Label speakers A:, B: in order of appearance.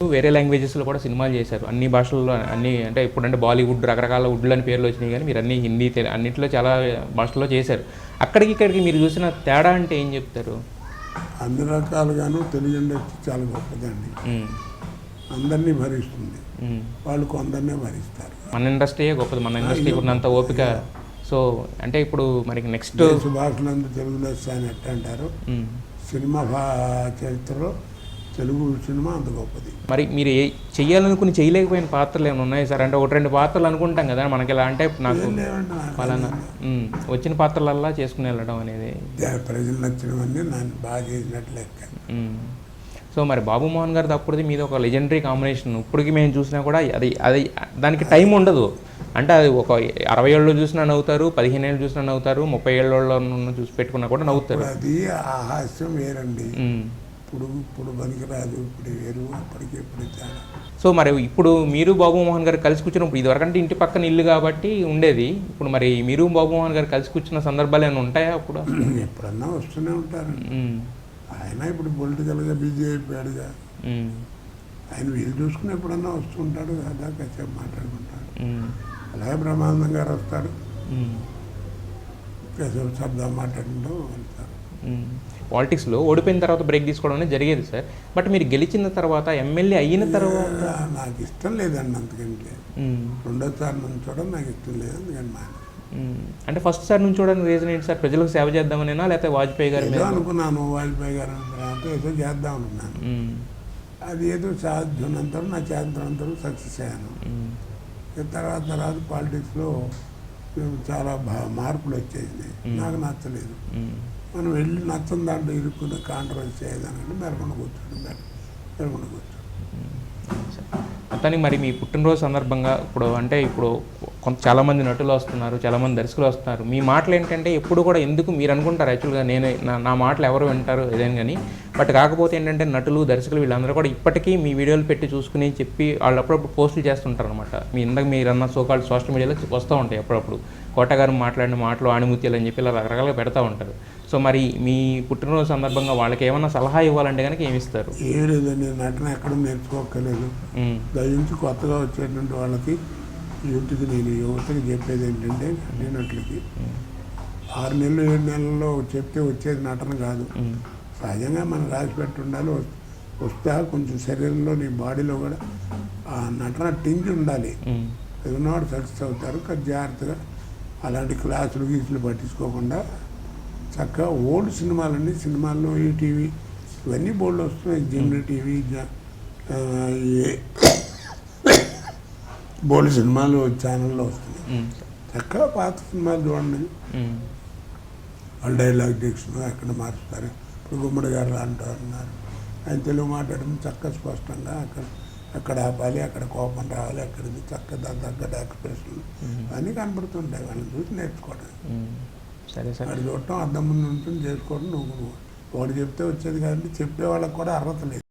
A: వేరే లాంగ్వేజెస్లో కూడా సినిమాలు చేశారు, అన్ని భాషల్లో, అన్ని అంటే ఇప్పుడంటే బాలీవుడ్ రకరకాల వుడ్లు అని పేర్లు వచ్చినాయి, కానీ మీరు అన్ని హిందీ అన్నింటిలో చాలా భాషల్లో చేశారు. అక్కడికి ఇక్కడికి మీరు చూసిన తేడా అంటే ఏం చెప్తారు?
B: అన్ని రకాలుగాను తెలుగు ఇండస్ట్రీ చాలా గొప్పదండి. అందరినీ భరిస్తుంది, వాళ్ళు కొందరినే భరిస్తారు.
A: మన ఇండస్ట్రీయే గొప్పది, మన ఇండస్ట్రీ ఉన్నంత ఓపిక. సో అంటే ఇప్పుడు మరి నెక్స్ట్
B: భాషలందు తెలుగు లెస్స అని ఎట్ట అంటారు, సినిమా చరిత్రలో తెలుగు సినిమా అంత గొప్పది.
A: మరి మీరు చెయ్యాలనుకుని చేయలేకపోయిన పాత్రలు ఏమైనా ఉన్నాయి సార్? అంటే ఒకటి రెండు పాత్రలు అనుకుంటాం కదా మనకి, ఇలా అంటే నాకు ఫలానా వచ్చిన పాత్రలల్లా చేసుకుని వెళ్ళడం అనేది
B: ప్రజలు నచ్చినవన్నీ నన్ను బాగా చేసినట్లు లెక్క.
A: సో మరి బాబు మోహన్ గారిది అప్పుడుది మీద ఒక లెజెండరీ కాంబినేషన్, ఇప్పటికి మేము చూసినా కూడా అది దానికి టైం ఉండదు. అంటే అది ఒక 60 ఏళ్ళు చూసినా నవ్వుతారు, 15 ఏళ్ళు చూసినా నవ్వుతారు, 30 ఏళ్ళలో చూసి పెట్టుకున్నా కూడా నవ్వుతారు.
B: అది ఆ హాస్యం వేరండి. ఇప్పుడు పనికిరాదు, ఇప్పుడు వేరు, అప్పటికి ఇప్పుడు తేడా.
A: సో మరి ఇప్పుడు మీరు బాబు మోహన్ గారు కలిసి కూర్చున్నప్పుడు, ఇదివరకంటే ఇంటి పక్కన ఇల్లు కాబట్టి ఉండేది, ఇప్పుడు మరి మీరు బాబు మోహన్ గారు కలిసి కూర్చున్న సందర్భాలు ఏమైనా ఉంటాయా? అప్పుడు
B: ఎప్పుడన్నా వస్తూనే ఉంటారు. ఆయన ఇప్పుడు పొలిటికల్గా బిజీ అయిపోయాడుగా, ఆయన వీలు చూసుకుని ఎప్పుడన్నా వస్తూ ఉంటాడు కదా, కాసేపు మాట్లాడుకుంటాడు. అలాగే బ్రహ్మానందం గారు వస్తారు, కాసేపు శబ్దం మాట్లాడుకుంటూ వెళ్తారు.
A: పాలిటిక్స్లో ఓడిపోయిన తర్వాత బ్రేక్ తీసుకోవడం అనేది జరిగేది సార్. బట్ మీరు గెలిచిన తర్వాత, ఎమ్మెల్యే అయిన తర్వాత
B: నాకు ఇష్టం లేదండి, అందుకంటే రెండోసారి నుంచోవడం నాకు ఇష్టం లేదు, అందుకని మా
A: అంటే ఫస్ట్ సార్ నుంచి చూడడానికి రీజన్ ఏంటి సార్? ప్రజలకు సేవ చేద్దామనేనా, లేకపోతే వాజ్పేయి గారు
B: ఏదో అనుకున్నాను, వాజ్పేయి గారు తర్వాత ఏదో చేద్దాం అనుకున్నాను. అది ఏదో సాధ్యనంతరం నా చేతనంతరం సక్సెస్ అయ్యాను. తర్వాత పాలిటిక్స్లో చాలా మార్పులు వచ్చేసినాయి, నాకు నచ్చలేదు. మనం వెళ్ళి నచ్చని దాంట్లో ఇరుక్కున్న కాంట్రవర్సీ అయ్యేదానంటే మెరకుండా కూర్చోండి.
A: అతని మరి మీ పుట్టినరోజు సందర్భంగా ఇప్పుడు చాలామంది నటులు వస్తున్నారు, చాలామంది దర్శకులు వస్తున్నారు. మీ మాటలు ఏంటంటే ఎప్పుడు కూడా ఎందుకు మీరు అనుకుంటారు యాక్చువల్గా నా మాటలు ఎవరు వింటారు ఏదైనా కానీ, బట్ కాకపోతే ఏంటంటే నటులు దర్శకులు వీళ్ళందరూ కూడా ఇప్పటికీ మీ వీడియోలు పెట్టి చూసుకుని చెప్పి వాళ్ళు అప్పుడప్పుడు పోస్టులు చేస్తుంటారు అనమాట. మీరన్న సోకాల్డ్ సోషల్ మీడియాలో వస్తూ ఉంటాయి అప్పుడప్పుడు, కోటగారు మాట్లాడిన మాటలు ఆణిముత్యాలు అని చెప్పి ఇలా రకరకాలుగా పెడతా ఉంటారు. సో మరి మీ పుట్టినరోజు సందర్భంగా వాళ్ళకి ఏమన్నా సలహా ఇవ్వాలంటే కనుక ఏమి ఇస్తారు?
B: ఏం లేదండి, నటన ఎక్కడ నేర్చుకోక్కర్లేదు. దయించి కొత్తగా వచ్చేటువంటి వాళ్ళకి యువతకి చెప్పేది ఏంటంటే, నటినట్లకి 6 నెలలు 7 నెలల్లో చెప్తే వచ్చేది నటన కాదు. సహజంగా మనం రాసి పెట్టి ఉండాలి. వస్తా కొంచెం శరీరంలో నీ బాడీలో కూడా ఆ నటన టింజ్ ఉండాలి. ఉన్నవాడు సక్సెస్ అవుతారు. జాగ్రత్తగా అలాంటి క్లాసులు గీసులు పట్టించుకోకుండా చక్కగా ఓల్డ్ సినిమాల్లో ఈటీవీ ఇవన్నీ బోర్డులు వస్తున్నాయి, జెమినీ టీవీ, బోల్డ్ సినిమాలు ఛానల్లో వస్తున్నాయి. చక్కగా పాత సినిమాలు చూడండి, వాళ్ళ డైలాగ్ డిక్షన్ ఎక్కడ మారుస్తారు. ఇప్పుడు గుమ్మడి గారు అంటున్నారు, ఆయన తెలుగు మాట్లాడడం చక్కగా స్పష్టంగా ఎక్కడ ఆపాలి, అక్కడ కోపం రావాలి, అక్కడికి చక్కగా దాని తగ్గ ఎక్స్ప్రెషన్లు అన్నీ కనపడుతుంటాయి. వాళ్ళని చూసి నేర్చుకోవడం,
A: సరే సార్,
B: అది చూడటం, అద్దం ముందు ఉంటుంది చేసుకోవడం. నువ్వు ఒకటి చెప్తే వచ్చేది కాబట్టి చెప్పే వాళ్ళకి కూడా అర్హత లేదు.